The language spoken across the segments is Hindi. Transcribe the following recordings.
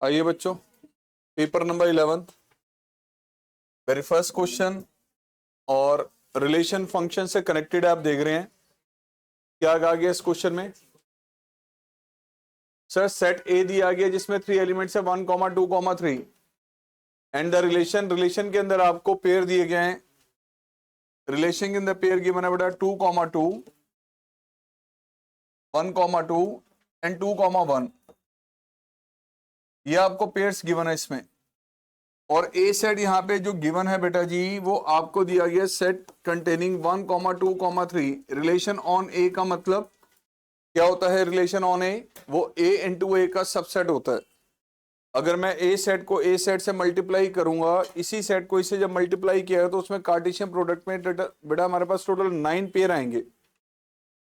आइए बच्चों, paper number 11 very first question और रिलेशन फंक्शन से कनेक्टेड आप देख रहे हैं। क्या कहा गया इस क्वेश्चन में? सर सेट ए दिया गया जिसमें 3 एलिमेंट्स है 1, 2, 3 एंड द रिलेशन के अंदर आपको पेयर दिए गए हैं। रिलेशन के अंदर पेयर गिवन है बेटा 2, 2, 1, 2 एंड 2, 1। ये आपको पेयर्स गिवन है इसमें, और ए सेट यहाँ पे जो गिवन है बेटा जी वो आपको दिया गया सेट कंटेनिंग 1, 2, 3। रिलेशन ऑन ए का मतलब क्या होता है? रिलेशन ऑन ए वो ए इंटू ए का सबसेट होता है। अगर मैं ए सेट को ए सेट से मल्टीप्लाई करूंगा, इसी सेट को इससे जब मल्टीप्लाई किया है तो उसमें कार्टेशियन प्रोडक्ट में बेटा हमारे पास टोटल 9 पेयर आएंगे,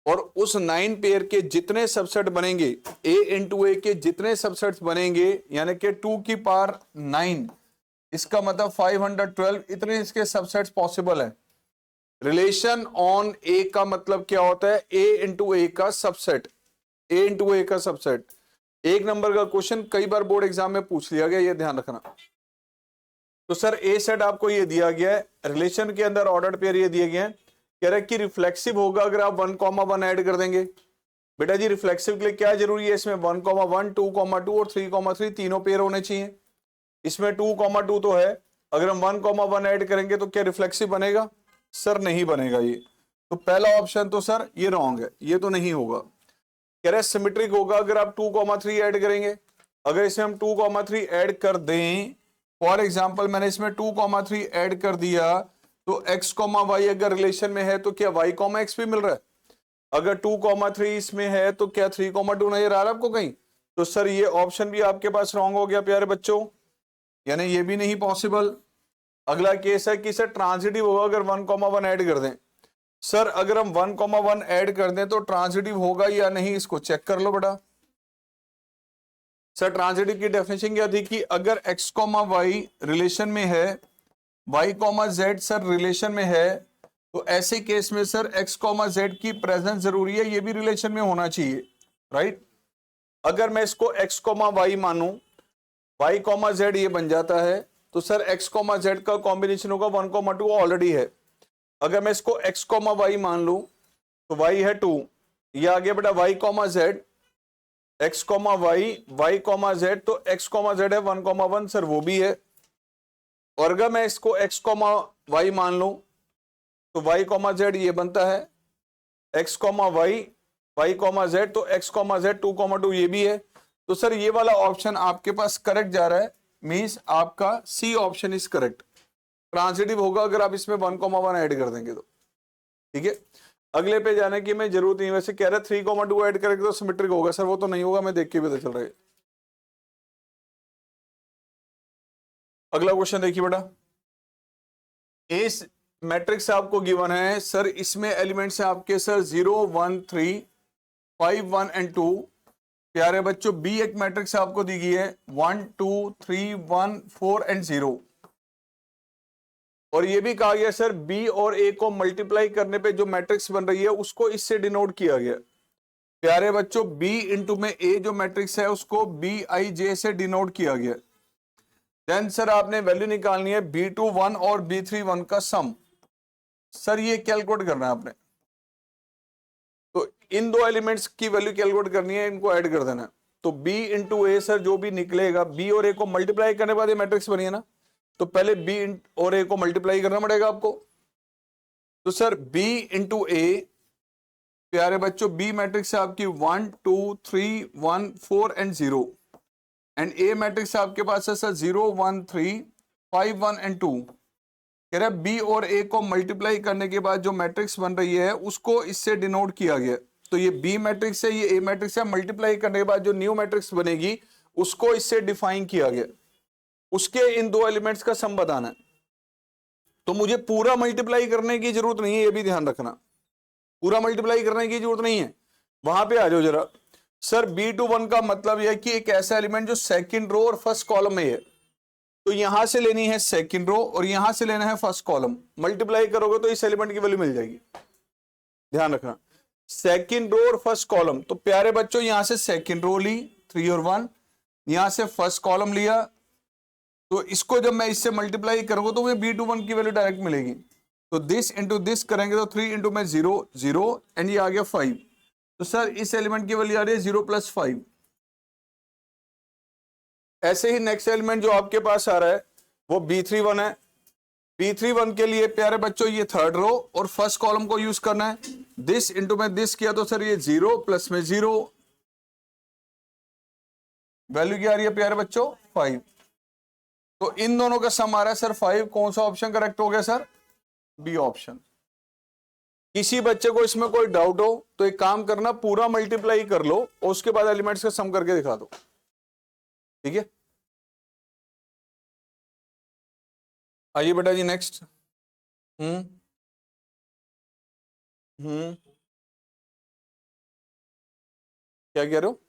और उस 9 पेयर के जितने सबसेट बनेंगे, ए इंटू ए के जितने सबसेट्स बनेंगे यानी कि 2 की पावर 9, इसका मतलब 512 इतने इसके सबसेट्स पॉसिबल है। रिलेशन ऑन ए का मतलब क्या होता है? ए इंटू ए का सबसेट, ए इंटू ए का सबसेट। एक नंबर का क्वेश्चन कई बार बोर्ड एग्जाम में पूछ लिया गया, ये ध्यान रखना। तो सर ए सेट आपको ये दिया गया है, रिलेशन के अंदर ऑर्डर्ड पेयर ये दिए गए हैं। कह रहा है कि रिफ्लेक्सिव होगा अगर आप 1, 1 ऐड कर देंगे। बेटा जी रिफ्लेक्सिव के लिए क्या जरूरी है? इसमें 1, 1, 2, 2 और 3, 3 तीनों पेयर होने चाहिए। इसमें 2, 2 तो है, अगर हम 1, 1 ऐड करेंगे तो क्या रिफ्लेक्सिव बनेगा? सर नहीं बनेगा ये। तो पहला ऑप्शन तो सर ये रॉन्ग है, ये तो नहीं होगा। कह रहे सिमेट्रिक होगा अगर आप 2, 3 ऐड करेंगे। अगर इसमें हम 2, 3 ऐड कर दें, फॉर एग्जांपल मैंने इसमें 2, 3 ऐड कर दिया तो x, y अगर रिलेशन में है तो क्या y, x भी मिल रहा है? अगर 2, 3 इसमें है तो क्या 3, 2 नजर आ रहा है आपको कहीं? तो सर ये ऑप्शन भी आपके पास रॉन्ग हो गया प्यारे बच्चों, यानी ये भी नहीं पॉसिबल। अगला केस है कि सर ट्रांजिटिव होगा अगर 1, 1 ऐड कर दें। सर अगर हम 1, 1 ऐड कर दें तो ट्रांजिटिव होगा या नहीं, इसको चेक कर लो बेटा। सर ट्रांजिटिव की डेफिनेशन क्या थी कि अगर x, y रिलेशन में है, y, z सर रिलेशन में है, तो ऐसे केस में सर x, z की प्रेजेंस जरूरी है, ये भी रिलेशन में होना चाहिए, राइट। अगर मैं इसको x, y मानूं, y, z ये बन जाता है, तो सर x, z का कॉम्बिनेशन होगा 1, 2 ऑलरेडी है। अगर मैं इसको x, y मान लूं तो y है 2, ये आ गया बेटा y, z, x, y, z, तो x, z है 1, 1 सर वो भी है। और अगर मैं इसको x, y मान लूं तो y, z ये बनता है x, y, z, तो x, z 2, 2 ये भी है। तो सर ये वाला ऑप्शन आपके पास करेक्ट जा रहा है, मींस आपका C option is correct. Transitive होगा अगर आप इसमें 1, 1 ऐड कर देंगे तो, ठीक है। अगले पे जाने की मैं जरूरत नहीं, वैसे कह रहे 3, 2 ऐड करेंगे तो सिमेट्रिक होगा। सर वो तो नहीं होगा, मैं देख के भी पता चल रहा है। अगला क्वेश्चन देखिए बेटा, इस मैट्रिक्स आपको गिवन है सर, इसमें एलिमेंट्स हैं आपके सर 0, 1, 3, 5, 1 एंड 2। प्यारे बच्चों बी एक मैट्रिक्स आपको दी गई है 1, 2, 3, 1, 4 एंड 0, और ये भी कहा गया सर बी और ए को मल्टीप्लाई करने पे जो मैट्रिक्स बन रही है उसको इससे डिनोट किया गया। प्यारे बच्चों बी इंटू में ए जो मैट्रिक्स है उसको BIJ से डिनोट किया गया। देन सर आपने वैल्यू निकालनी है B2 1 और B3 1 का सम। सर ये कैलकुलेट करना है आपने, तो इन दो एलिमेंट्स की वैल्यू कैलकुलेट करनी है, इनको ऐड कर देना है। तो B इंटू ए सर जो भी निकलेगा, बी और ए को मल्टीप्लाई करने के बाद ये मैट्रिक्स बनी है ना, तो पहले बी और ए को मल्टीप्लाई करना पड़ेगा आपको। तो सर B इंटू ए, प्यारे बच्चों बी मैट्रिक्स है आपकी 1, 2, 3, 1, 4 एंड 0, एंड ए मैट्रिक्स आपके पास है सर 0, 1, 3, 5, 1 एंड 2। कह रहा है बी और ए को मल्टीप्लाई करने के बाद जो मैट्रिक्स बन रही है उसको इससे डिनोट किया गया। तो ये बी मैट्रिक्स है, ये ए मैट्रिक्स है, मल्टीप्लाई करने के बाद जो न्यू मैट्रिक्स बनेगी उसको इससे डिफाइन किया गया, उसके इन दो एलिमेंट्स का सम बताना है। तो मुझे पूरा मल्टीप्लाई करने की जरूरत नहीं है, ये भी ध्यान रखना, पूरा मल्टीप्लाई करने की जरूरत नहीं है। वहां पे आ जाओ जरा। सर B2 1 का मतलब यह कि एक ऐसा एलिमेंट जो सेकंड रो और फर्स्ट कॉलम में है, तो यहां से लेनी है सेकंड रो और यहां से लेना है फर्स्ट कॉलम, मल्टीप्लाई करोगे तो इस एलिमेंट की वैल्यू मिल जाएगी। ध्यान रखना सेकंड रो और फर्स्ट कॉलम। तो प्यारे बच्चों यहां से सेकंड रो ली 3 और 1, यहां से फर्स्ट कॉलम लिया, तो इसको जब मैं इससे मल्टीप्लाई करूंगा तो मुझे B21 की वैल्यू डायरेक्ट मिलेगी। तो दिस इंटू दिस करेंगे तो 3 इंटू में 0 0 एंड ये आ गया 5। तो सर इस एलिमेंट की वैल्यू आ रही है 0 + 5। ऐसे ही नेक्स्ट एलिमेंट जो आपके पास आ रहा है वो B31 है। B31 के लिए प्यारे बच्चों ये थर्ड रो और फर्स्ट कॉलम को यूज करना है। दिस इंटू में दिस किया तो सर ये 0 प्लस में 0, वैल्यू क्या आ रही है प्यारे बच्चों 5। तो इन दोनों का सम आ रहा है सर 5। कौन सा ऑप्शन करेक्ट हो गया सर? B option. किसी बच्चे को इसमें कोई डाउट हो तो एक काम करना, पूरा मल्टीप्लाई कर लो और उसके बाद एलिमेंट्स का सम करके दिखा दो, ठीक है? आइए बेटा जी नेक्स्ट। हम्म क्या कह रहे हो?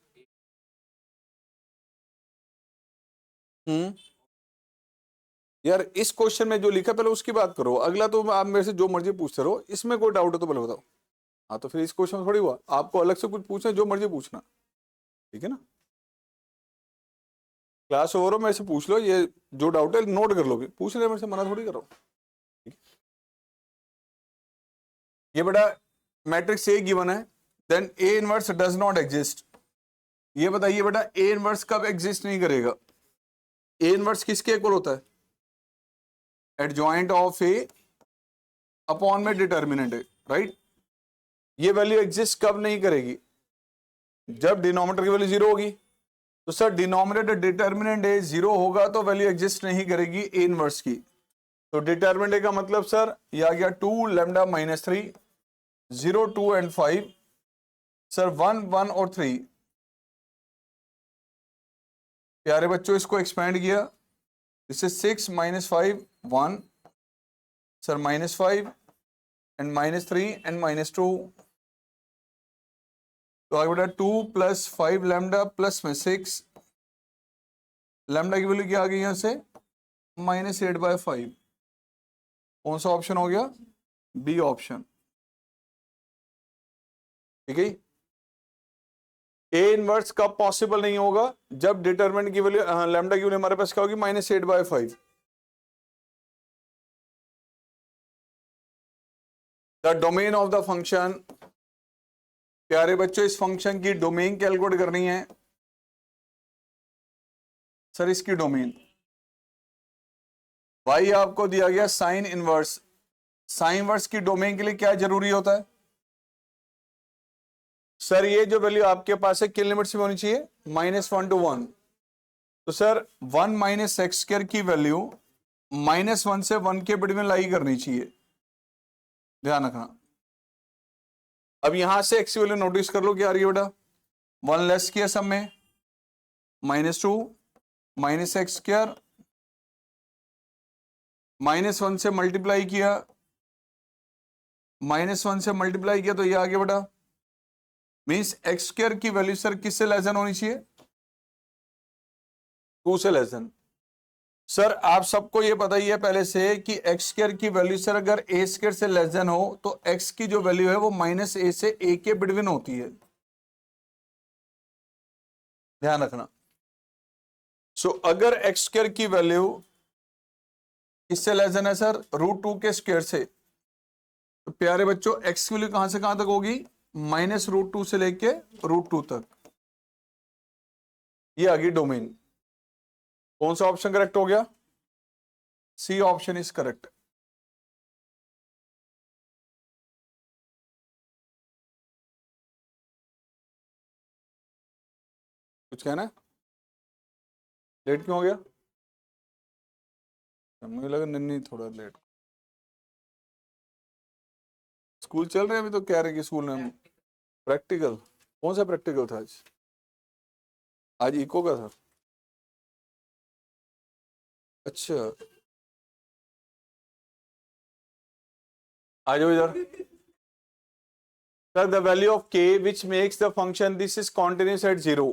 यार इस क्वेश्चन में जो लिखा पहले उसकी बात करो, अगला तो आप मेरे से जो मर्जी पूछते रहो, इसमें कोई डाउट हो तो पहले बताओ। हाँ तो फिर इस क्वेश्चन में थोड़ी हुआ आपको अलग से कुछ पूछना, जो मर्जी पूछना, ठीक है ना? क्लास ओवर हो मेरे से पूछ लो, ये जो डाउट है नोट कर लो, पूछ रहे मेरे से, मना थोड़ी कर रहा हूं। ये बेटा मैट्रिक्स ए गिवन है, then A inverse does not exist. ये बताइए बेटा ए इनवर्स कब एग्जिस्ट नहीं करेगा? ए इनवर्स किसके इक्वल होता है? एडजॉइंट ऑफ ए अपॉन में डिटर्मिनेंट है, राइट? ये वैल्यू एग्जिस्ट कब नहीं करेगी? जब डिनोमिनेटर की वैल्यू 0 होगी। तो सर डिनोमिनेटर डिटर्मिनेंट ए 0 होगा तो वैल्यू एग्जिस्ट नहीं करेगी ए इनवर्स की। तो डिटर्मिनेंट ए का मतलब सर ये आ गया 2 लैम्डा -3 0 2 एंड 5। सर 1 1 और 3। प्यारे बच्चों इसको एक्सपेंड किया, इससे 6 -5 1, सर -5 एंड -3 एंड -2। तो आगे बेटा 2 + 5 लैम्डा प्लस में 6, लैम्डा की वैल्यू क्या आ गई यहां से -8/5। कौन सा ऑप्शन हो गया? बी ऑप्शन, ठीक है? ए इनवर्स कब पॉसिबल नहीं होगा? जब डिटरमिनेंट की वैल्यू लैम्डा की वैल्यू हमारे पास क्या होगी -8/5। The domain of the function, प्यारे बच्चों इस फंक्शन की डोमेन कैलकुलेट करनी है। सर इसकी डोमेन भाई आपको दिया गया साइन इनवर्स। साइन इनवर्स की डोमेन के लिए क्या जरूरी होता है? सर ये जो वैल्यू आपके पास है किन लिमिट्स में होनी चाहिए? -1 to 1। तो सर 1 - x² की वैल्यू -1 से 1 के बिटवीन लाई करनी चाहिए, ध्यान रखना। अब यहां से x की वैल्यू नोटिस कर लो क्या आ रही है बेटा? 1 लेस किया सब में, -2 -x², -1 से मल्टीप्लाई किया, -1 से मल्टीप्लाई किया तो ये आ गया बेटा, मीन्स x² की वैल्यू सर किससे लेस देन होनी चाहिए? 2 से लेस देन। सर आप सबको ये पता ही है पहले से कि x² की वैल्यू सर अगर a² से लेस देन हो तो x की जो वैल्यू है वो -a से a के बिटवीन होती है, ध्यान रखना। सो अगर x² की वैल्यू किससे लेस देन है सर? √2 के स्क्वायर से। तो प्यारे बच्चों x की वैल्यू कहां से कहां तक होगी? -√2 से लेके √2 तक। ये आ गई डोमेन। कौन सा ऑप्शन करेक्ट हो गया? C option is correct. कुछ कहना है? लेट क्यों हो गया? मुझे लगा नहीं थोड़ा लेट। स्कूल चल रहे हैं अभी तो कह रहे कि स्कूल में प्रैक्टिकल। कौन सा प्रैक्टिकल था आज? आज इको का था। अच्छा आ जाओ इधर। Sir the value of k which makes the function this is continuous at 0।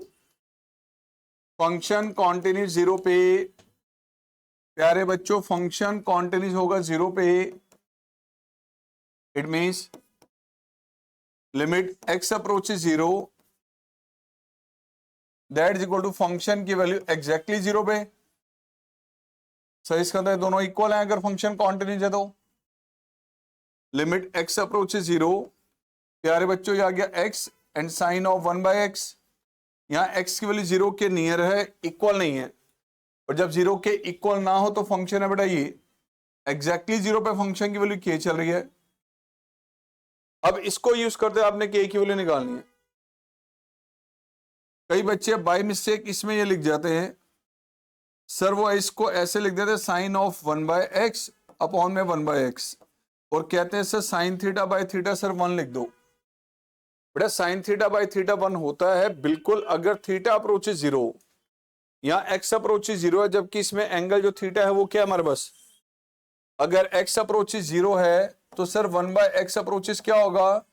Function continuous 0 पे, प्यारे बच्चों फंक्शन कॉन्टिन्यूस होगा 0 पे। It means limit x approaches 0 that is equal to function की वैल्यू एग्जैक्टली 0 पे। सर इसका अंदर दोनों इक्वल है अगर फंक्शन कॉन्टिन्यूस है तो। लिमिट x अप्रोच 0, प्यारे बच्चों ये आ गया x and sign of 1/x। यहाँ x की वैल्यू 0 के नियर है, इक्वल नहीं है, और जब 0 के इक्वल ना हो तो फंक्शन है बेटा ये एग्जैक्टली 0 पे फंक्शन की वैल्यू k चल रही है। अब इसको यूज करते आपने k की वैल्यू निकालनी है। कई बच्चे बाय मिस्टेक इसमें ये लिख जाते हैं, सर वो इसको ऐसे लिख देते साइन ऑफ 1/x अपॉन में 1/x, और कहते हैं sir sine theta by theta sir 1 लिख दो। बेटा साइन थीटा बाय थीटा 1 होता है बिल्कुल अगर थीटा अप्रोच 0, यहाँ x अप्रोच 0 है, जबकि इसमें एंगल जो थीटा है वो क्या है हमारे पास, अगर x अप्रोच 0 है तो सर 1/x अप्रोचेस क्या होगा,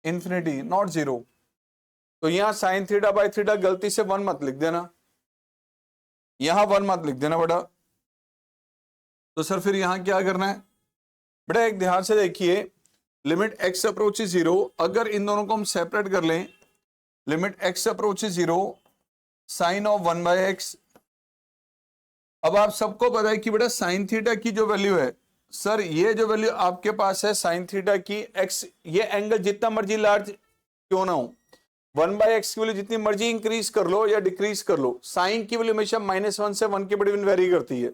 इंफिनिटी, नॉट 0। तो यहां साइन थीटा बाय थीटा गलती से 1 मत लिख देना, यहां 1 मत लिख देना बेटा। तो सर फिर यहां क्या करना है बेटा, एक ध्यान से देखिए, लिमिट x अप्रोच 0, अगर इन दोनों को हम सेपरेट कर लें, limit x approach 0 sine of 1/x। अब आप सबको पता है कि बेटा साइन थीटा की जो वैल्यू है, सर ये जो वैल्यू आपके पास है साइन थीटा की x, ये एंगल जितना मर्जी लार्ज क्यों ना हो, 1/x की वैल्यू जितनी मर्जी इंक्रीज कर लो या डिक्रीज कर लो, साइन की वैल्यू हमेशा -1 से 1 के बिटवीन वेरी करती है।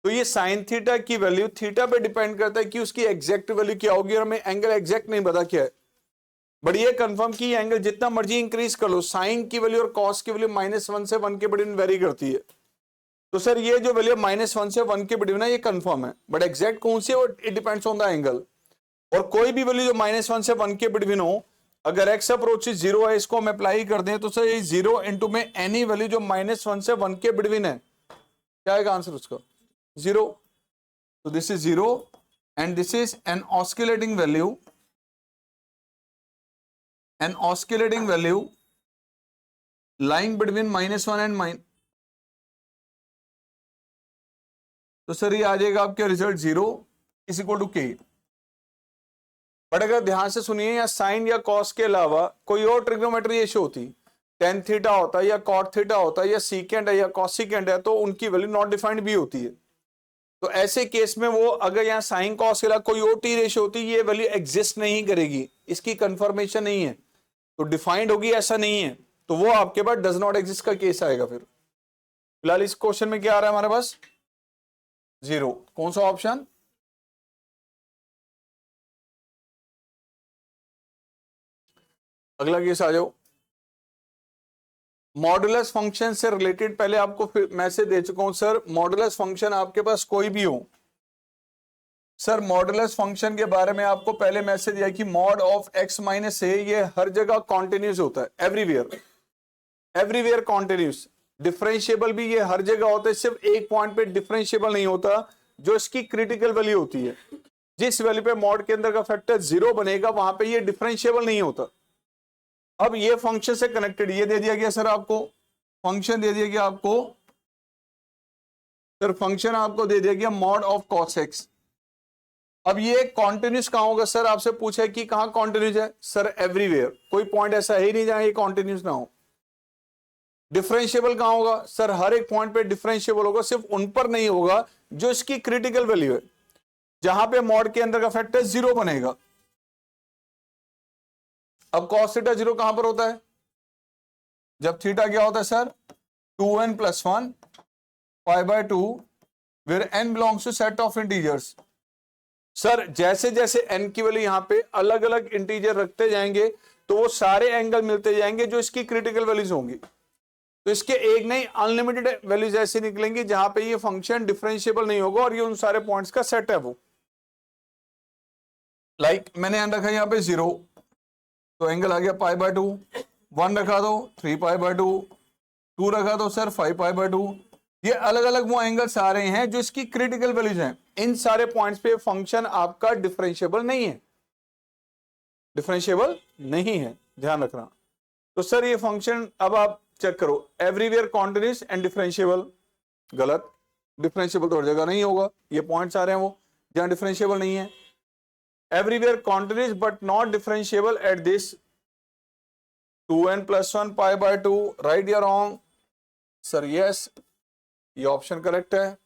तो ये साइन थीटा की वैल्यू थीटा पे डिपेंड करता है कि उसकी एग्जैक्ट वैल्यू क्या होगी, और हमें एंगल एग्जैक्ट नहीं पता क्या है, बट ये कंफर्म कि एंगल जितना मर्जी इंक्रीज कर लो, साइन की वैल्यू और कॉस की वैल्यू -1 से 1 के बिटवीन वेरी करती है। तो सर ये जो वैल्यू -1 से 1 के बिटवीन है ये कंफर्म है, बट एग्जैक्ट कौन सी है it depends on the angle. और कोई भी वैल्यू जो -1 से 1 के बिटवीन हो, अगर x अप्रोच 0 है, इसको हम अप्लाई कर दें तो सर ये 0 इंटू में एनी वैल्यू जो -1 से 1 के बिटवीन है, क्या आएगा आंसर उसका, 0। तो this is 0 and this is an oscillating value, an oscillating value lying between -1 and -, तो सर ये आ जाएगा आपके result 0 is equal to k। But अगर ध्यान से सुनिए, या साइन या कॉस के अलावा कोई और ट्रिग्नोमेट्री रेशियो होती, टेन थीटा होता है या कॉट थीटा होता है या सीकेंड है या कॉसिकेंड है, तो उनकी वैल्यू नॉट डिफाइंड भी होती है। तो ऐसे केस में वो अगर यहाँ साइन कॉस के अलावा कोई और टी रेशियो होती, ये वैल्यू एग्जिस्ट नहीं करेगी, इसकी कंफर्मेशन नहीं है, तो डिफाइंड होगी ऐसा नहीं है, तो वो आपके पास डज नॉट एग्जिस्ट का केस आएगा। फिर फिलहाल इस क्वेश्चन में क्या आ रहा है हमारे पास, 0। कौन सा ऑप्शन, अगला केस आ जाओ। मॉडुलस फंक्शन से रिलेटेड पहले आपको मैसेज दे चुका हूं सर, मॉडुलस फंक्शन आपके पास कोई भी हो, सर मॉडुलस फंक्शन के बारे में आपको पहले मैसेज दिया कि मॉड ऑफ x माइनस ए ये हर जगह कॉन्टिन्यूस होता है, एवरीवेयर, एवरीवेयर कॉन्टिन्यूस। डिफरेंशिएबल भी ये हर जगह होता है, सिर्फ एक पॉइंट पे डिफरेंशिएबल नहीं होता, जो इसकी क्रिटिकल वैल्यू होती है, जिस वैल्यू पे मॉड के अंदर का फैक्टर 0 बनेगा वहां पे ये डिफरेंशिएबल नहीं होता। अब ये फंक्शन से कनेक्टेड ये दे दिया गया सर, आपको फंक्शन दे दिया गया आपको, सर फंक्शन आपको दे दिया गया मॉड ऑफ cos x। अब ये कॉन्टिन्यूस कहां होगा सर, आपसे पूछा है कि कहां कॉन्टिन्यूस है, सर एवरीवेयर, कोई पॉइंट ऐसा है ही नहीं जहां ये कॉन्टिन्यूस ना हो। डिफरेंशिएबल कहां होगा, सर हर एक पॉइंट पे डिफरेंशिएबल होगा, सिर्फ उन पर नहीं होगा जो इसकी क्रिटिकल वैल्यू है, जहां पे मॉड के अंदर का फैक्टर 0 बनेगा। अब cos थीटा 0 कहां पर होता है, जब थीटा क्या होता है sir, 2n + 1 π/2 where n belongs to set of integers। Sir जैसे जैसे n की वैल्यू यहां पे अलग अलग इंटीजर रखते जाएंगे तो वो सारे एंगल मिलते जाएंगे जो इसकी क्रिटिकल वैल्यूज होंगी। तो इसके एक नहीं अनलिमिटेड वैल्यूज ऐसे निकलेंगी जहां पे ये फंक्शन डिफरेंशिएबल नहीं होगा, और ये उन सारे पॉइंट्स का सेट है वो। लाइक मैंने n रखा यहां पे 0, तो एंगल आ गया π/2, 1 रखा दो 3π/2, 2 रखा दो सर 5π/2। ये अलग अलग वो एंगल्स आ रहे हैं जो इसकी क्रिटिकल वैल्यूज हैं, इन सारे पॉइंट्स पे फंक्शन आपका डिफरेंशिएबल नहीं है, डिफरेंशिएबल नहीं है, ध्यान रखना। तो सर ये फंक्शन अब आप चेक करो, एवरीवेयर कॉन्टिन्यूस एंड डिफरेंशिएबल, गलत, डिफरेंशिएबल तो हर जगह नहीं होगा, ये पॉइंट्स आ रहे हैं वो जहां डिफरेंशिएबल नहीं है। Everywhere continuous but not differentiable at this 2n+1 π/2, right या रॉन्ग? सर यस, ये ऑप्शन करेक्ट है।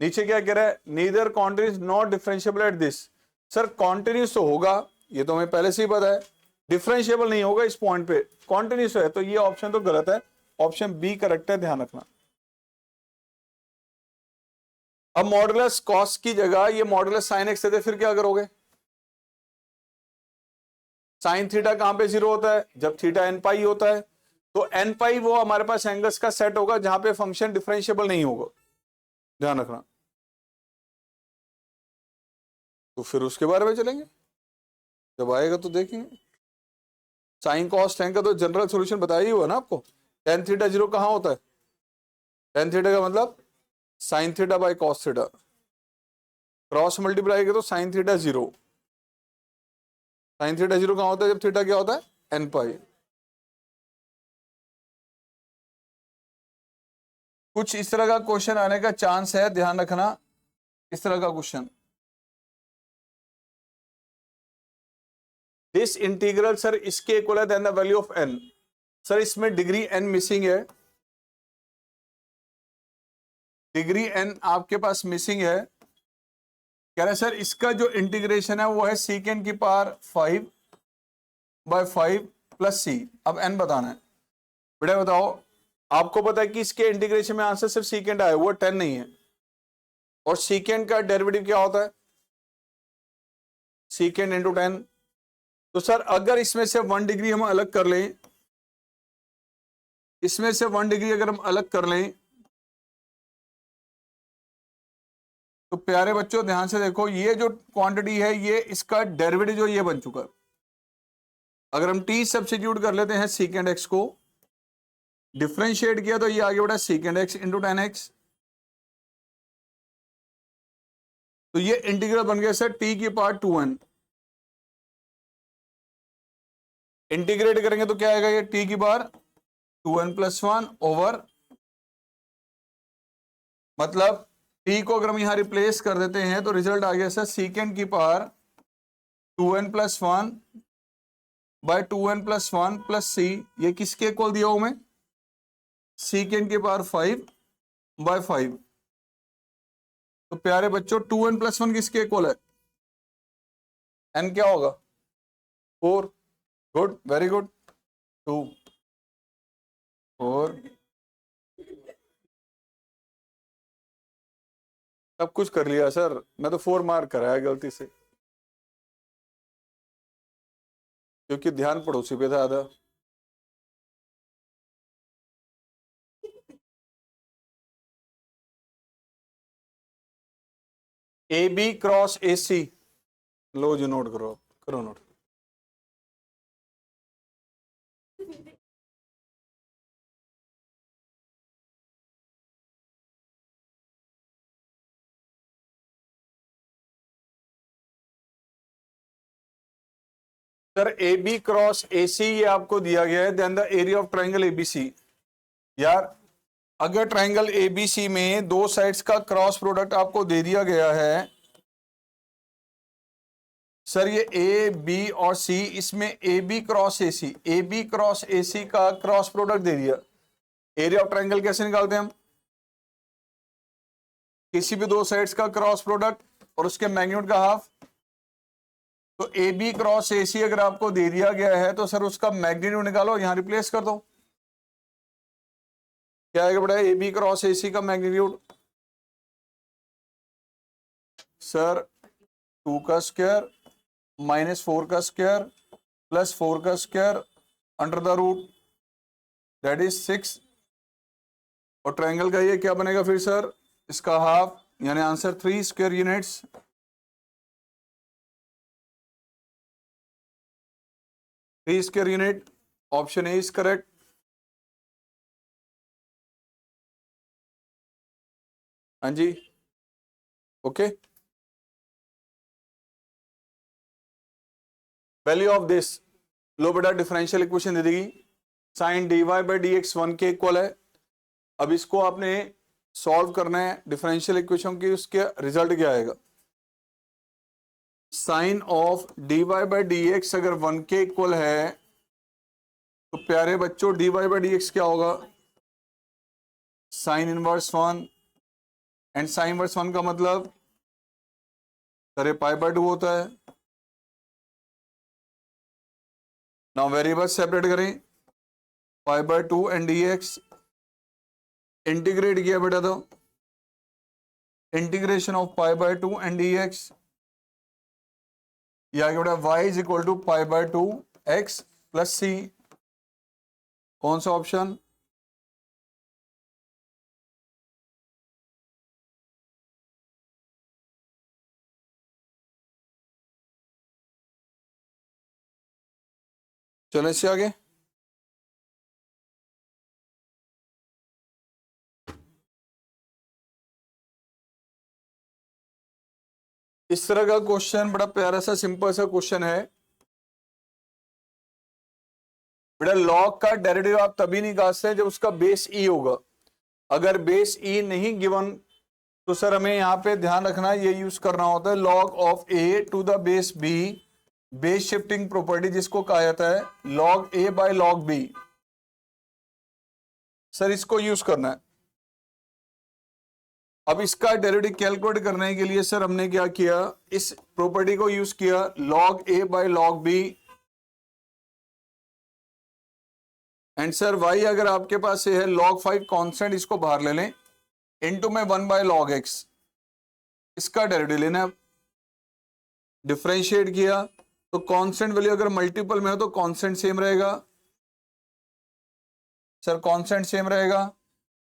नीचे क्या कह रहा है? Neither continuous not differentiable at this. Sir continuous तो होगा, ये तो हमें पहले से ही पता है, डिफरेंशिएबल नहीं होगा इस पॉइंट पे, कॉन्टिन्यूस है, तो ये ऑप्शन तो गलत है, ऑप्शन बी करेक्ट है, ध्यान रखना। अब मॉडुलस कॉस की जगह ये मॉडुलस साइन एक्स देते, फिर क्या करोगे? साइन थीटा कहां पे 0 होता है? जब थीटा एन पाई होता है। तो एन पाई वो हमारे पास एंगल्स का सेट होगा जहां पे फंक्शन डिफरेंशिएबल नहीं होगा, ध्यान रखना। तो फिर उसके बारे में चलेंगे, जब आएगा तो देखेंगे। साइन कॉस टेन का तो जनरल सॉल्यूशन बताया ही हुआ ना आपको। टेन थीटा 0 कहां होता है? टेन थीटा का मतलब sine theta by cos theta, cross multiply करो तो साइन थीटा 0। साइन थीटा 0 कहां होता है? जब थीटा क्या होता है? एन पाई। कुछ इस तरह का क्वेश्चन आने का चांस है, ध्यान रखना, इस तरह का क्वेश्चन। दिस इंटीग्रल सर इसके इक्वल है then the value of n. Sir इसमें डिग्री एन मिसिंग है, डिग्री एन आपके पास मिसिंग है। कह रहे सर इसका जो इंटीग्रेशन है वो है सीकेंड की पावर 5/5 प्लस सी। अब एन बताना है। बेटा बताओ, आपको पता है कि इसके इंटीग्रेशन में आंसर सिर्फ सीकेंड आया, वो 10 नहीं है। और सीकेंड का डेरिवेटिव क्या होता है? सीकेंड इंटू 10। तो सर अगर इसमें से 1 डिग्री हम अलग कर लें, इसमें से 1 डिग्री अगर हम अलग कर लें, तो प्यारे बच्चों ध्यान से देखो, ये जो क्वांटिटी है ये इसका डेरिवेटिव जो ये बन चुका है। अगर हम टी सब्स्टिट्यूट कर लेते हैं सीकेंड एक्स को, डिफरेंशिएट किया तो ये आगे बढ़ा सीकेंड एक्स इंटू 10x। तो ये इंटीग्रल बन गया सर टी की पावर 2n। इंटीग्रेट करेंगे तो क्या आएगा? ये टी की पावर 2n+1 ओवर, मतलब टी को अगर हम यहां रिप्लेस कर देते हैं तो रिजल्ट आ गया सर सीकेंड की power 2n+1 bye 2n+1 plus सी। ये किसके इक्वल दिया हूं मैं? सीकेंड की पावर 5/5। तो प्यारे बच्चों 2n+1 किसके इक्वल है? n क्या होगा? 4। Good, very good. 2 4 सब कुछ कर लिया सर, मैं तो 4 मार्क कराया गलती से, क्योंकि ध्यान पड़ोसी पे था आधा। A B cross A C, लो जी नोट करो, करो note. Sir A B cross A C ये आपको दिया गया है, then the area of triangle ABC. यार अगर ट्राइंगल एबीसी में दो साइड्स का क्रॉस प्रोडक्ट आपको दे दिया गया है, सर ये ए बी और सी, इसमें A B cross A C, A B cross A C का क्रॉस प्रोडक्ट दे दिया। एरिया ऑफ ट्राइंगल कैसे निकालते हैं हम? किसी भी दो साइड्स का क्रॉस प्रोडक्ट और उसके मैग्नीट्यूड का हाफ। तो ए बी क्रॉस ए सी अगर आपको दे दिया गया है तो सर उसका मैग्नीट्यूड निकालो, यहां रिप्लेस कर दो। क्या आएगा बेटा? ए बी क्रॉस ए सी का मैग्नीट्यूड सर 2 का स्क्वायर माइनस 4 का स्क्वायर प्लस 4 का square under the root, that is 6। और ट्रायंगल का ये क्या बनेगा फिर सर? इसका हाफ, यानी answer 3 square units. Three square unit, option A is correct. हाँ जी, ओके। वैल्यू ऑफ दिस, लो बेटा डिफरेंशियल इक्वेशन दे देगी, sine D Y by D X 1 के इक्वल है। अब इसको आपने सॉल्व करना है डिफरेंशियल इक्वेशन की, उसके रिजल्ट क्या आएगा? Sine of D Y by D X अगर 1 के इक्वल है तो प्यारे बच्चों dy बाई डी एक्स क्या होगा, sine inverse 1, and sine inverse 1 का मतलब अरे पाई बाय 2 होता है। नाउ वेरिएबल सेपरेट करें, pi by 2 and D X, integrate किया बेटा तो integration of pi by 2 and D X, या बेटा y is equal to pi by 2 X plus C. कौन सा ऑप्शन, चलो इससे आगे। इस तरह का क्वेश्चन बड़ा प्यारा सा सिंपल सा क्वेश्चन है बेटा। लॉग का डेरिवेटिव आप तभी निकाल सकते हैं जब उसका बेस ई होगा। अगर बेस ई नहीं गिवन तो सर हमें यहां पे ध्यान रखना ये यूज करना होता है log of A to the base B, base shifting property जिसको कहा जाता है log A by log B. Sir इसको यूज करना है। अब इसका डेरिवेटिव कैलकुलेट करने के लिए सर हमने क्या किया, इस प्रॉपर्टी को यूज किया log A by log B, and sir y अगर आपके पास ये है log 5 कांस्टेंट, इसको बाहर ले लें, इनटू में 1 बाय log x, इसका डेरिवेटिव लेना है। डिफरेंशिएट किया तो कांस्टेंट वैल्यू अगर मल्टीपल में हो तो कांस्टेंट सेम रहेगा, सर कांस्टेंट सेम रहेगा।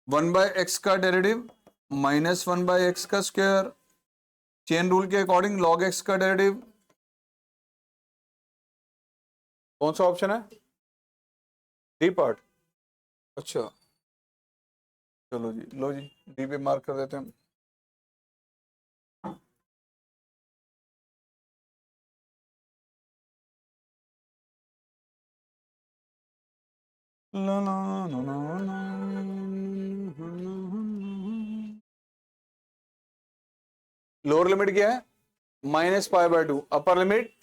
1 बाय x का डेरिवेटिव माइनस 1 बाय x का स्क्वायर, चेन रूल के अकॉर्डिंग log x का डेरिवेटिव। कौन सा ऑप्शन है, डी पार्ट। अच्छा चलो जी, लो जी डी पे मार्क कर देते हैं। ला ला ला ला ला। लोअर लिमिट क्या है, minus pi by 2, upper limit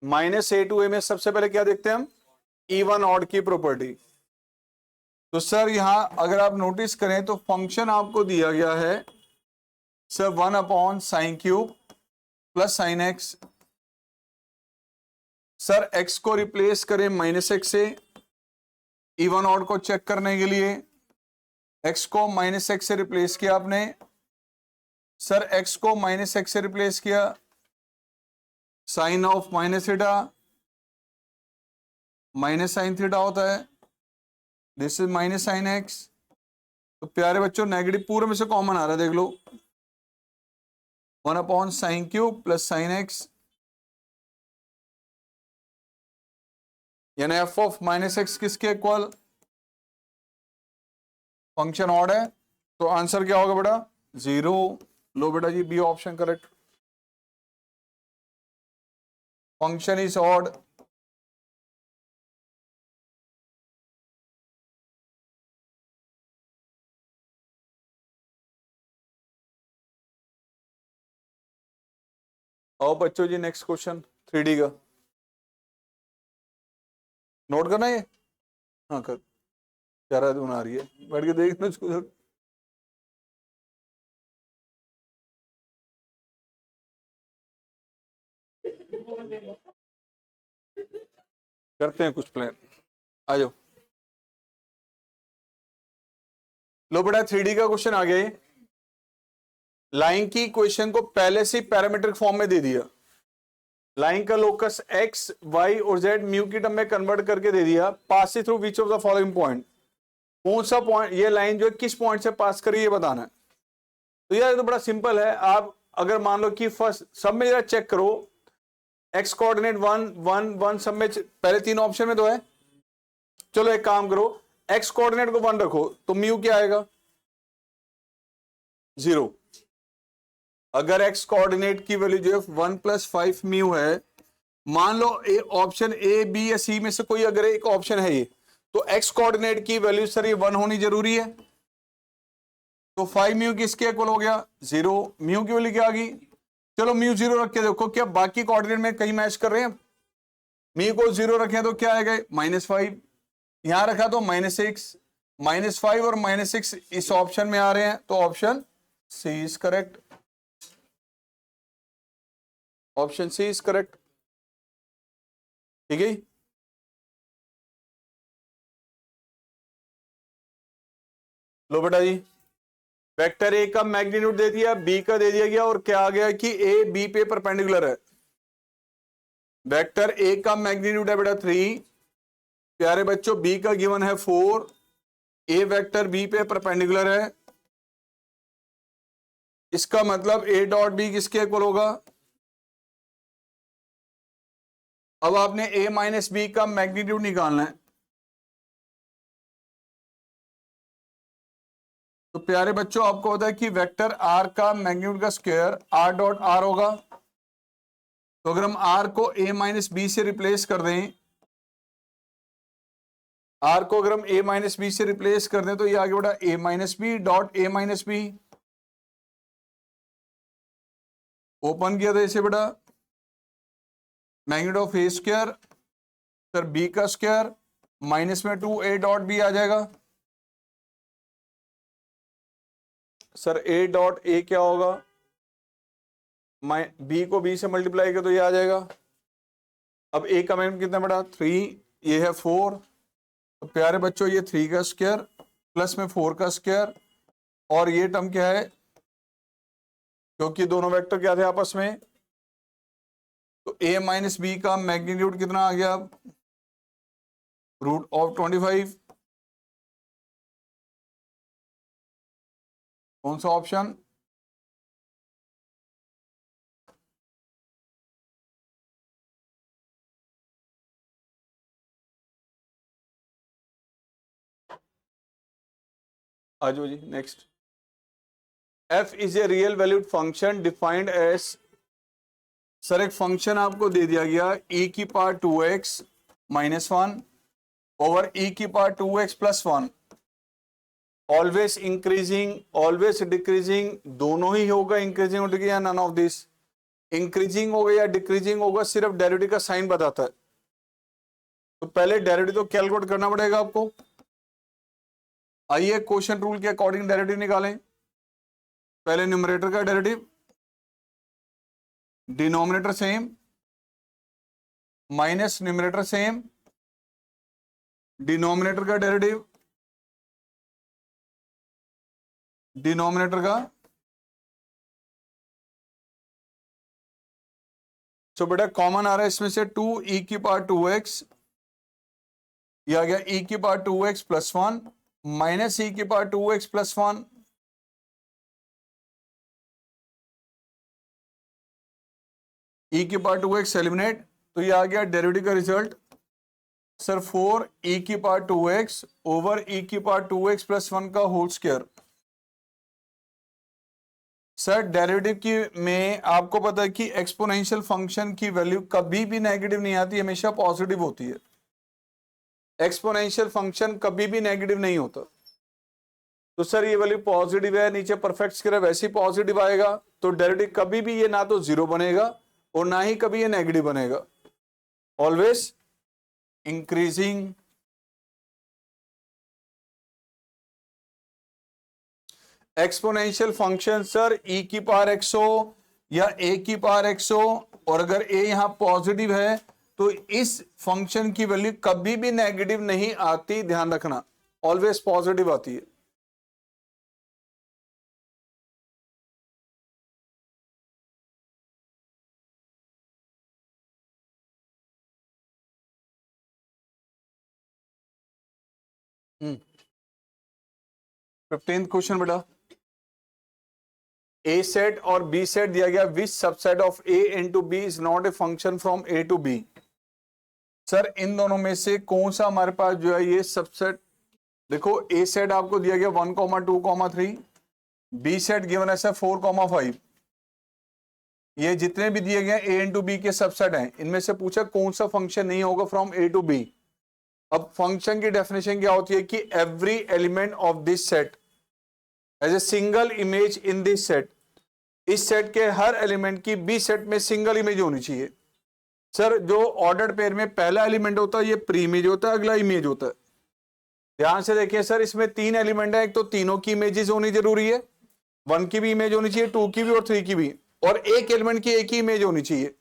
minus A to A में सबसे पहले क्या देखते हैं हम, इवन ऑड की प्रॉपर्टी। तो सर यहां अगर आप नोटिस करें तो फंक्शन आपको दिया गया है sir 1 upon sine cube plus sine x. Sir x को रिप्लेस करें माइनस एक्स से, इवन ऑड को चेक करने के लिए x को माइनस एक्स से रिप्लेस किया आपने। सर x को माइनस एक्स से रिप्लेस किया, sine of minus theta minus sine theta होता है, this is minus sine X. तो प्यारे बच्चों नेगेटिव पूरे में से कॉमन आ रहा है, देख लो 1 upon sine cube plus sine X, यानी एफ ऑफ माइनस एक्स किसके इक्वल, फंक्शन ऑड है, तो आंसर क्या होगा बेटा 0। लो बेटा जी B option correct, function is odd. आओ बच्चों जी नेक्स्ट क्वेश्चन 3D का नोट करना है, हाँ कर, चारा दून आ रही है, बैठ के देख लो इसको। करते हैं कुछ प्लान, आ जाओ। लो बेटा 3D का क्वेश्चन आ गया। लाइन की इक्वेशन को पहले से पैरामीट्रिक फॉर्म में दे दिया, लाइन का लोकस x, y और z म्यू की टर्म में कन्वर्ट करके दे दिया, pass through which of the following point, कौन सा पॉइंट, ये लाइन जो है किस पॉइंट से पास करी ये बताना है। तो यार ये तो बड़ा सिंपल है। आप अगर मान लो कि फर्स्ट सब में जरा चेक करो, x कोऑर्डिनेट 1 1 1 सब में पहले 3 ऑप्शन में तो है। चलो एक काम करो, x कोऑर्डिनेट को 1 रखो तो म्यू क्या आएगा 0। अगर x कोऑर्डिनेट की वैल्यू जो है 1 + 5 म्यू है, मान लो ऑप्शन ए बी या सी में से कोई अगर एक ऑप्शन है ये, तो x कोऑर्डिनेट की वैल्यू सर ये 1 होनी जरूरी है। तो 5 म्यू किसके इक्वल हो गया 0, म्यू की वैल्यू क्या आ गई। चलो म्यू 0 रख के देखो क्या बाकी कोऑर्डिनेट में कहीं मैच कर रहे हैं, म्यू को 0 रखें तो क्या आएगा -5, यहां रखा तो -6, -5 और -6 इस ऑप्शन में आ रहे हैं, तो option C is correct. Option C is correct. ठीक है, लो बेटा जी, वेक्टर ए का मैग्नीट्यूड दे दिया, बी का दे दिया गया, और क्या आ गया कि ए बी पे परपेंडिकुलर है। वेक्टर ए का मैग्नीट्यूड है बेटा 3, प्यारे बच्चों बी का गिवन है 4, ए वेक्टर बी पे परपेंडिकुलर है, इसका मतलब ए डॉट बी किसके इक्वल होगा। अब आपने ए माइनस बी का मैग्नीट्यूड निकालना है, तो प्यारे बच्चों आपको होता है कि वेक्टर आर का मैग्नीट्यूड का स्क्वायर आर डॉट आर होगा। तो अगर हम आर को ए माइनस बी से रिप्लेस कर दें, आर को अगर हम ए माइनस बी से रिप्लेस कर दें, तो ये आगे बढ़ा A minus B dot A minus B. Open किया था इसे बेटा, magnitude of A square sir B का स्क्वायर माइनस में 2 ए डॉट बी आ जाएगा। सर ए डॉट ए क्या होगा, बी को बी से मल्टीप्लाई किया तो ये आ जाएगा। अब ए का मैग्नीट्यूड कितना बेटा 3, ये है 4, तो प्यारे बच्चों ये 3 का स्क्वायर प्लस में 4 का स्क्वायर, और ये टर्म क्या है, क्योंकि दोनों वेक्टर क्या थे आपस में, तो ए माइनस बी का मैग्नीट्यूड कितना आ गया, √25। कौन सा ऑप्शन, आ जाओ जी next. f is a real valued function defined as, sir एक फंक्शन आपको दे दिया गया e की पावर 2x - 1 ओवर e की power 2x + 1, always increasing always decreasing, दोनों ही होगा, इंक्रीजिंग और डिक्रीजिंग, या नन ऑफ दिस। इंक्रीजिंग होगा या डिक्रीजिंग होगा सिर्फ डेरिवेटिव का साइन बताता है, तो पहले डेरिवेटिव तो कैलकुलेट करना पड़ेगा आपको। आइए क्वेश्चन रूल के अकॉर्डिंग डेरिवेटिव निकालें। पहले न्यूमरेटर का derivative, denominator same minus numerator same, denominator का डेरिवेटिव डिनोमिनेटर का, सो बेटा कॉमन आ रहा है इसमें से 2e की पावर 2x, ये आ गया e की पावर 2x + 1 माइनस e की पावर 2x + 1, e की पावर 2x एलिमिनेट, तो ये आ गया डेरिवेटिव का रिजल्ट सर 4e की पावर 2x ओवर e की पावर 2x + 1 का होल स्क्वायर। सर डेरिवेटिव की में आपको पता है कि एक्सपोनेंशियल फंक्शन की वैल्यू कभी भी नेगेटिव नहीं आती, हमेशा पॉजिटिव होती है। एक्सपोनेंशियल फंक्शन कभी भी नेगेटिव नहीं होता, तो सर ये वैल्यू पॉजिटिव है, नीचे परफेक्ट स्क्वायर वैसे ही पॉजिटिव आएगा, तो डेरिवेटिव कभी भी ये ना तो 0 बनेगा और ना ही कभी ये नेगेटिव बनेगा, always increasing. Exponential function sir e की पावर x हो या a की पावर x हो, और अगर a यहां पॉजिटिव है तो इस फंक्शन की वैल्यू कभी भी नेगेटिव नहीं आती, ध्यान रखना, ऑलवेज पॉजिटिव आती है। हम्म 15th क्वेश्चन बेटा, ए सेट और बी सेट दिया गया, which subset of A into B is not a function from A to B. Sir इन दोनों में से कौन सा हमारे पास जो है ये सबसेट, देखो ए सेट आपको दिया गया 1, 2, 3, बी सेट गिवन है 4, 5, ये जितने भी दिए गए ए इनटू बी के सबसेट हैं, इनमें से पूछा कौन सा फंक्शन नहीं होगा फ्रॉम ए टू बी। अब फंक्शन की डेफिनेशन क्या होती है कि every element of this set has a single image in this set, इस सेट के हर एलिमेंट की बी सेट में सिंगल इमेज होनी चाहिए। सर जो ऑर्डर्ड पेयर में पहला एलिमेंट होता है ये प्री इमेज होता है, अगला इमेज होता है, ध्यान से देखिए सर, इसमें 3 एलिमेंट है, एक तो तीनों की इमेजेस होनी जरूरी है, 1 की भी इमेज होनी चाहिए, 2 की भी और 3 की भी, और एक एलिमेंट की एक ही इमेज होनी चाहिए।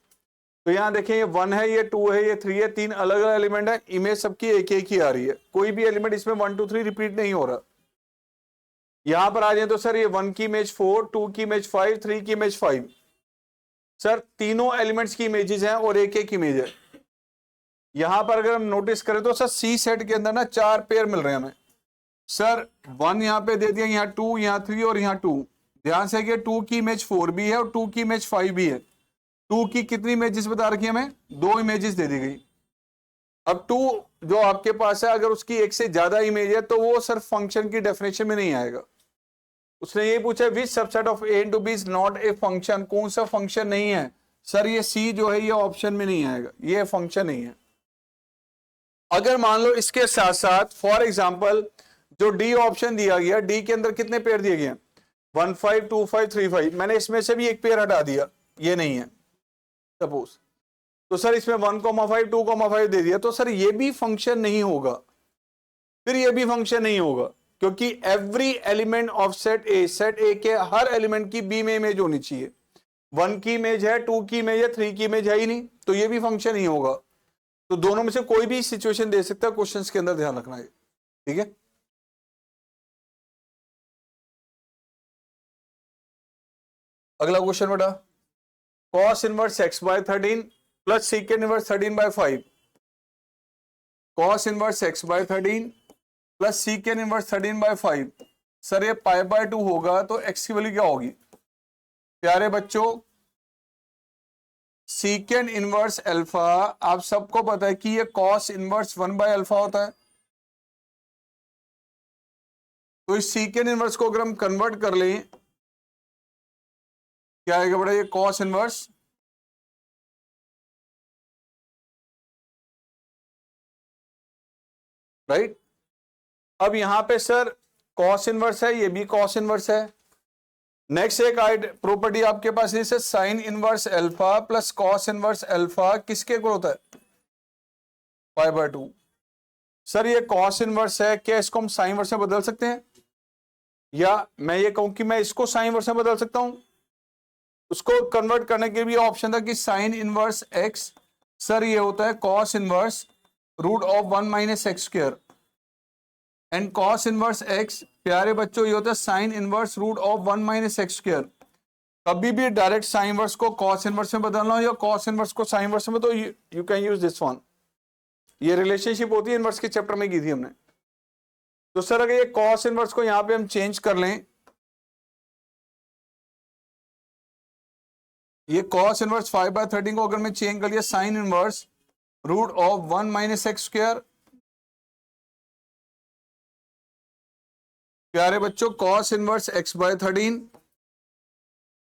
तो यहां देखें, ये 1 है, ये 2 है, ये 3 है, 3 अलग अलग एलिमेंट है, इमेज सबकी एक एक ही आ रही है, कोई भी एलिमेंट इसमें 1 2 3 रिपीट नहीं हो रहा। यहां पर आ जाए तो सर ये 1 की इमेज 4, 2 की इमेज 5, 3 की इमेज 5। सर तीनों एलिमेंट्स की इमेजेस हैं और एक एक इमेज है। यहां पर अगर हम नोटिस करें तो सर सी सेट के अंदर ना 4 पेयर मिल रहे हैं हमें। सर 1 यहां पे दे दिया, यहां 2, यहां 3 और यहां 2। ध्यान से कि 2 की इमेज 4 भी है और 2 की इमेज 5 भी है। 2 की कितनी इमेजेस बता रखी है हमें? 2 इमेजेस दे दी गई। अब 2 जो आपके पास है, अगर उसकी एक से ज्यादा इमेज है तो वो सर फंक्शन की डेफिनेशन में नहीं आएगा। उसने ये पूछा which subset of A to B is not a function, कौन सा फंक्शन नहीं है? सर ये सी जो है ये ऑप्शन में नहीं आएगा, ये फंक्शन नहीं है। अगर मान लो इसके साथ साथ फॉर एग्जांपल जो डी ऑप्शन दिया गया, डी के अंदर कितने पेयर दिए गए? 1 5 2 5 3 5, मैंने इसमें से भी एक पेयर हटा दिया, ये नहीं है सपोज, तो सर इसमें 1,5 2,5 दे दिया, तो सर ये भी फंक्शन नहीं होगा, फिर ये भी फंक्शन नहीं होगा, क्योंकि every element of set A, set ए के हर एलिमेंट की बी में इमेज होनी चाहिए। 1 की इमेज है, 2 की इमेज है, 3 की इमेज है ही नहीं, तो ये भी फंक्शन नहीं होगा। तो दोनों में से कोई भी सिचुएशन दे सकता है, क्वेश्चंस के अंदर ध्यान रखना है, ठीक है। अगला क्वेश्चन बेटा, cos inverse x by 13 plus secant inverse 13 by 5। cos inverse x by 13 plus secant inverse 13 by 5। Sir ये पाई बाय 2 होगा तो x की वैल्यू क्या होगी? प्यारे बच्चों, सीकेंड इनवर्स अल्फा आप सबको पता है कि ये cos इनवर्स 1 बाय अल्फा होता है। तो इस सीकेंड इनवर्स को अगर हम कन्वर्ट कर लें, क्या आएगा बेटा? ये cos इनवर्स राइट। अब यहां पे सर cos इनवर्स है, ये भी cos इनवर्स है। नेक्स्ट एक प्रॉपर्टी आपके पास है, sine inverse alpha plus cos inverse alpha किसके इक्वल होता है? पाई बाय 2। सर ये cos इनवर्स है, क्या इसको हम साइन इनवर्स में बदल सकते हैं? या मैं ये कहूं कि मैं इसको साइन इनवर्स में बदल सकता हूं? उसको कन्वर्ट करने के लिए ऑप्शन था कि साइन इनवर्स एक्स, सर ये होता है cos inverse root of 1 minus X square, and cos inverse X प्यारे बच्चों ये होता है sine inverse root of 1 minus X square. कभी भी डायरेक्ट साइन इनवर्स को cos इनवर्स में बदलना हो या cos इनवर्स को साइन इनवर्स में, तो you can use this one. ये रिलेशनशिप होती है इनवर्स के चैप्टर में की थी हमने। तो सर अगर ये cos इनवर्स को यहां पे हम चेंज कर लें, ये cos इनवर्स 5 बाय 13 को अगर मैं चेंज कर लिया sine inverse root of 1 minus X square, प्यारे बच्चों cos inverse x by 13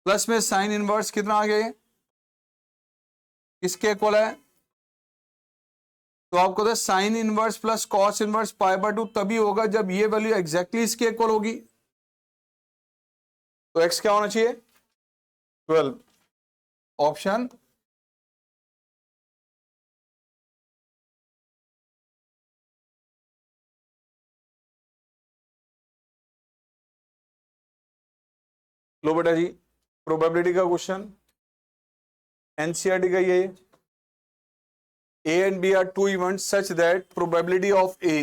plus में साइन इनवर्स कितना आ गया? किसके इक्वल है? तो आपको sine inverse plus cos inverse pi by 2 तभी होगा जब ये वैल्यू एग्जैक्टली इसके इक्वल होगी। तो x क्या होना चाहिए? 12। ऑप्शन लो बेटा जी, प्रोबेबिलिटी का क्वेश्चन एनसीईआरटी का ये, A and B are two events such that probability of A,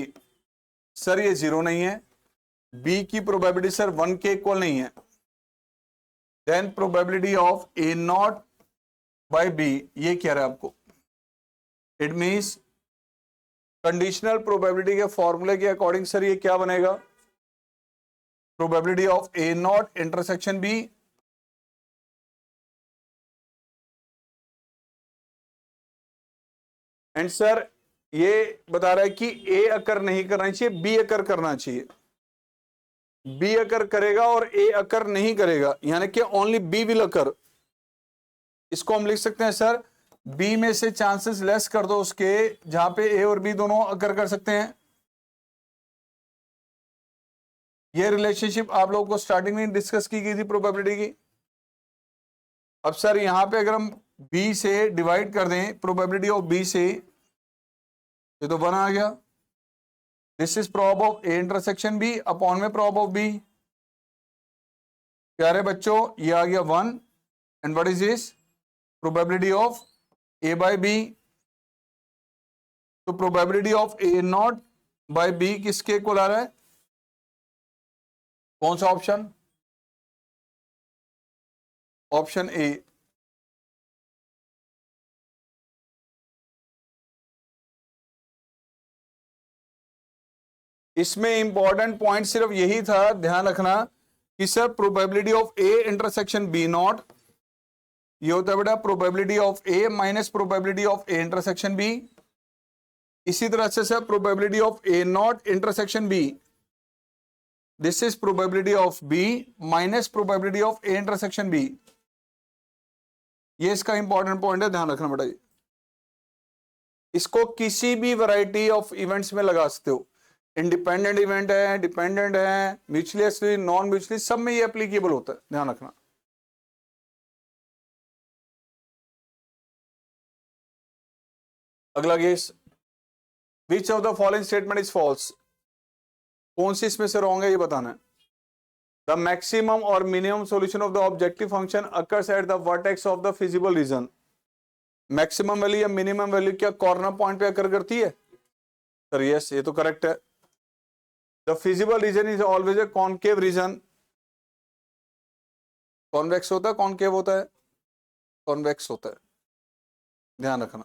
sir ये 0 नहीं है, B की प्रोबेबिलिटी सर 1 के इक्वल नहीं है, then probability of A not by B, ये कह रहा है आपको। इट मीन्स कंडीशनल प्रोबेबिलिटी के फॉर्मूले के अकॉर्डिंग सर ये क्या बनेगा? Probability of A not intersection B and sir ये बता रहा है कि ए अकर नहीं करना चाहिए, बी अकर करना चाहिए। बी अकर करेगा और ए अकर नहीं करेगा, यानी कि ओनली बी विल अकर। इसको हम लिख सकते हैं सर, बी में से चांसेस लेस कर दो उसके जहां पे ए और बी दोनों अकर कर सकते हैं। ये रिलेशनशिप आप लोगों को स्टार्टिंग में डिस्कस की गई थी प्रोबेबिलिटी की। अब सर यहां पे अगर हम बी से डिवाइड कर दें प्रोबेबिलिटी ऑफ बी से, ये तो 1 आ गया, this is prob of A intersection B upon में प्रॉब ऑफ बी। प्यारे बच्चों ये आ गया 1 and what is this probability of A by B. तो probability of A not by B किसके इक्वल आ रहा है? कौन सा ऑप्शन? Option A. इसमें इंपॉर्टेंट पॉइंट सिर्फ यही था, ध्यान रखना कि sir probability of A intersection B not, ये होता है बेटा probability of A minus probability of A intersection B. इसी तरह से sir probability of A not intersection B, this is probability of B minus probability of A intersection B. ये इसका इंपॉर्टेंट पॉइंट है, ध्यान रखना बेटा। ये इसको किसी भी वैरायटी ऑफ इवेंट्स में लगा सकते हो, इंडिपेंडेंट इवेंट है, डिपेंडेंट है, म्यूचुअली नॉन म्यूचुअली, सब में ये एप्लीकेबल होता है, ध्यान रखना। अगला case, which of the following statement is false, कौन सी इसमें से रॉन्ग है ये बताना है। द मैक्सिमम और minimum solution of the objective function occurs at the vertex of the feasible region. Maximum value या मिनिमम वैल्यू क्या कॉर्नर पॉइंट पे अकर करती है? सर यस, ये तो करेक्ट है। The feasible region is always a concave region. Convex होता है, कॉनकेव होता है? कॉन्वेक्स होता है, ध्यान रखना,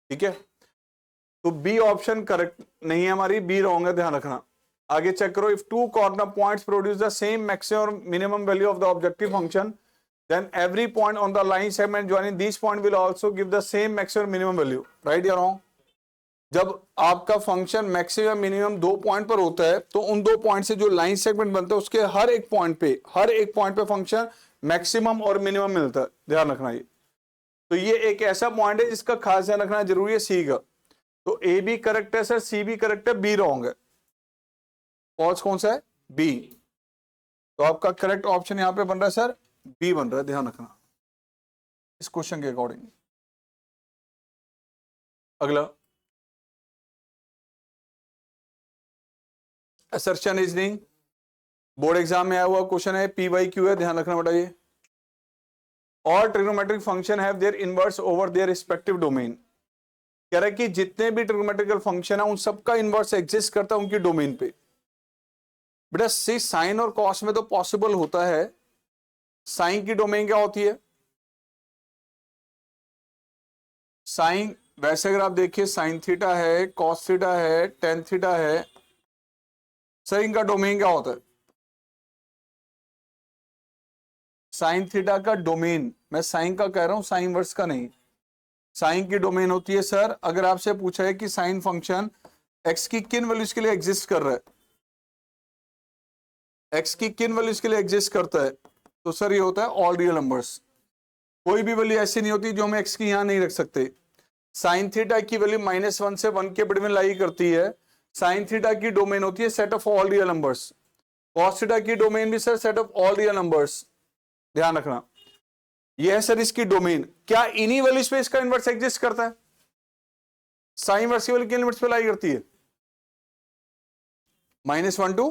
ठीक है। तो बी ऑप्शन करेक्ट नहीं है हमारी, बी रॉन्ग है, ध्यान रखना। आगे चेक करो, if two corner points produce the same maximum और minimum value of the objective function, then every point on the line segment joining this point will also give the same maximum minimum value, right या रॉन्ग? जब आपका फंक्शन मैक्सिमम मिनिमम 2 पॉइंट पर होता है तो उन 2 पॉइंट से जो लाइन सेगमेंट बनता है उसके हर एक पॉइंट पे फंक्शन मैक्सिमम और मिनिमम मिलता है, ध्यान रखना। ये तो ये एक ऐसा पॉइंट है जिसका खास ध्यान रखना जरूरी है, सी का। तो ए भी करेक्ट है सर, सी भी करेक्ट है, बी रॉन्ग है। फॉल्स कौन सा है? बी। तो आपका करेक्ट ऑप्शन यहां पे बन रहा है सर, बी बन रहा है, ध्यान रखना इस क्वेश्चन के अकॉर्डिंग। अगला असर्शन रीजनिंग, बोर्ड एग्जाम में आया हुआ क्वेश्चन है, पी बाई क्यू है, ध्यान रखना बेटा। ये और trigonometric function have their inverse over their respective domain. कह रहा है कि जितने भी ट्रिग्नोमेट्रिकल फंक्शन है उन सबका इनवर्स एग्जिस्ट करता है उनकी डोमेन पे। बेटा सी साइन और कॉस में तो पॉसिबल होता है, साइन की डोमेन क्या होती है? साइन, वैसे अगर आप देखिए साइन थीटा है, कॉस थीटा है, टेन थीटा है, सर इनका डोमेन क्या होता है? साइन थीटा का डोमेन, मैं साइन का कह रहा हूं, साइन वर्स का नहीं। साइन की डोमेन होती है सर, अगर आपसे पूछा है कि साइन फंक्शन एक्स की किन वैल्यूज के लिए एग्जिस्ट कर रहा है, एक्स की किन वैल्यूज के लिए एग्जिस्ट करता है, तो सर ये होता है ऑल रियल नंबर्स। कोई भी वैल्यू ऐसी नहीं होती जो हम एक्स की यहां नहीं रख सकते। साइन थीटा की वैल्यू -1 से 1 के बिटवीन लाई करती है। साइन थीटा की डोमेन होती है set of all real numbers. Cos theta की डोमेन भी sir set of all real numbers, ध्यान रखना। यह है सर इसकी डोमेन। क्या इन्हीं वैल्यूज पे इसका इनवर्स एग्जिस्ट करता है? साइन इनवर्स की वैल्यू किन लिमिट्स पे लाई करती है? -1 टू,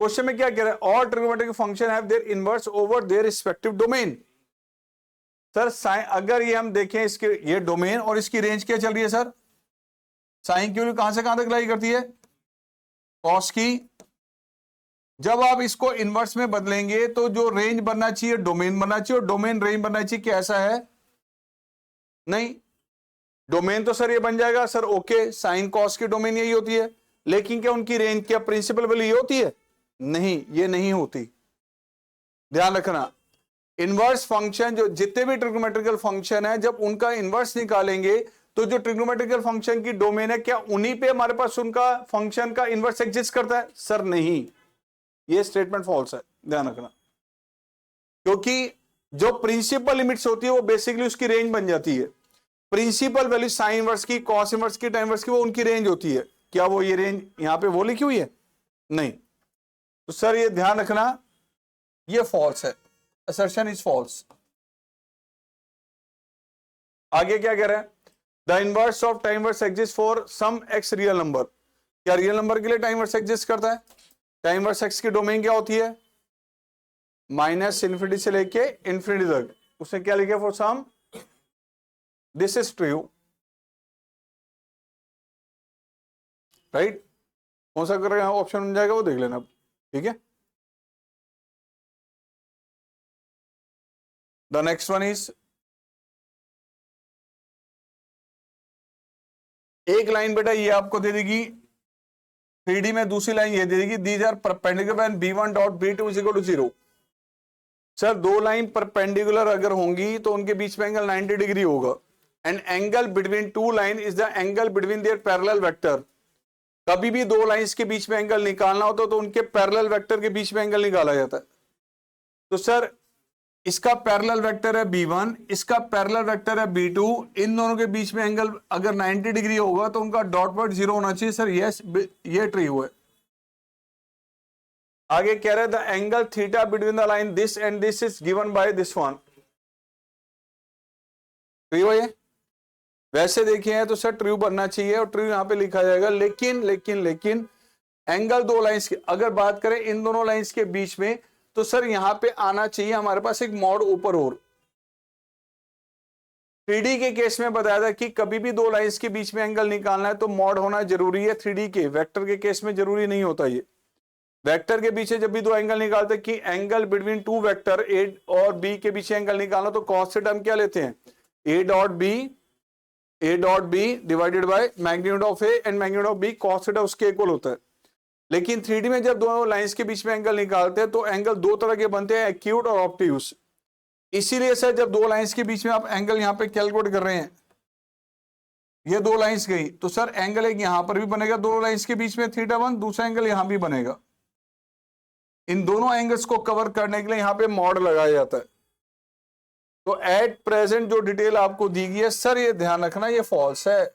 क्वेश्चन में क्या कह रहा है? All trigonometric function have their inverse over their respective domain. Sir sine, अगर ये हम देखें इसके ये डोमेन और इसकी रेंज क्या चल रही है सर? साइन की वैल्यू कहां से कहां तक लाई करती है? कॉस की। जब आप इसको इनवर्स में बदलेंगे तो जो रेंज बनना चाहिए डोमेन बनना चाहिए, और डोमेन रेंज बनना चाहिए, क्या ऐसा है? नहीं, डोमेन तो सर ये बन जाएगा सर, ओके साइन कॉस की डोमेन यही होती है, लेकिन क्या उनकी रेंज, क्या प्रिंसिपल वैल्यू ये होती है? नहीं, ये नहीं होती, ध्यान रखना। इनवर्स फंक्शन, जो जितने भी ट्रिग्नोमेट्रिकल फंक्शन है, जब उनका इनवर्स निकालेंगे तो जो ट्रिग्नोमेट्रिकल फंक्शन की डोमेन है, क्या उन्हीं पे हमारे पास उनका फंक्शन का इनवर्स एग्जिस्ट करता है? सर नहीं, ये स्टेटमेंट फॉल्स है, ध्यान रखना। क्योंकि जो प्रिंसिपल लिमिट्स होती है वो बेसिकली उसकी रेंज बन जाती है। प्रिंसिपल वैल्यू साइन इनवर्स की, कॉस इनवर्स की, टाइम इनवर्स की, वो उनकी रेंज होती है। क्या वो ये रेंज यहां पे वो लिखी हुई है? नहीं। तो सर ये ध्यान रखना, ये फॉल्स है, असर्शन इज फॉल्स। आगे क्या कह रहे हैं? The inverse of time inverse exist for some X real number. क्या रियल नंबर के लिए टाइम वर्स एग्जिस्ट करता है? टाइम वर्स एक्स की डोमेन क्या होती है? माइनस इन्फिनिटी से लेके इन्फिनिटी तक। उसने क्या लिखा for some this is true, right? कौन सा कर ऑप्शन बन जाएगा वो देख लेना, ठीक है? द नेक्स्ट वन इज, एक लाइन बेटा ये आपको दे देगी 3D में, दूसरी लाइन ये दे देगी these are perpendicular and b1 dot b2 is equal to 0। Sir दो लाइन परपेंडिकुलर अगर होंगी तो उनके बीच में एंगल 90 डिग्री होगा, and angle between two line is the angle between their parallel vector. कभी भी दो लाइंस के बीच में एंगल निकालना होता तो उनके पैरेलल वेक्टर के बीच में एंगल निकाला जाता है। तो सर इसका पैरेलल वेक्टर है b1, इसका पैरेलल वेक्टर है b2, इन दोनों के बीच में एंगल अगर 90 डिग्री होगा तो उनका डॉट पॉइंट 0 होना चाहिए। सर यस, ये ट्रू है। आगे कह रहे the angle theta between the line this and this is given by this one. True है ये? वैसे देखिए तो सर ट्रू बनना चाहिए और ट्रू यहां पे लिखा जाएगा, लेकिन लेकिन लेकिन एंगल दो लाइंस की अगर बात करें इन दोनों लाइंस के बीच में, तो सर यहां पे आना चाहिए हमारे पास एक मॉड ऊपर और। 3D के केस में बताया था कि कभी भी दो लाइंस के बीच में एंगल निकालना है तो मॉड होना जरूरी है 3D के। वेक्टर के केस में जरूरी नहीं होता ये। वेक्टर के पीछे जब भी दो एंगल निकालते कि angle between to vector A और बी के पीछे एंगल निकालना तो कॉस से टर्म क्या लेते हैं? A dot B divided by magnitude of A and magnitude of B, cos theta उसके इक्वल होता है। लेकिन 3D में जब दोनों लाइंस के बीच में एंगल निकालते हैं तो एंगल दो तरह के बनते हैं, एक्यूट और ऑब्ट्यूस। इसीलिए सर जब दो लाइंस के बीच में आप एंगल यहां पे कैलकुलेट कर रहे हैं, ये दो लाइंस गई तो सर एंगल एक यहां पर भी बनेगा दोनों लाइंस के बीच में θ1, दूसरा एंगल यहां भी बनेगा। इन दोनों एंगल्स को कवर करने के लिए यहां पे मॉड लगाया जाता है। तो एट प्रेजेंट जो डिटेल आपको दी गई है सर ये ध्यान रखना ये फॉल्स है,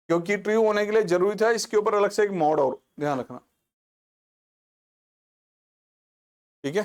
क्योंकि ट्रू होने के लिए जरूरी था इसके ऊपर अलग से एक मॉड और ध्यान रखना, ठीक है?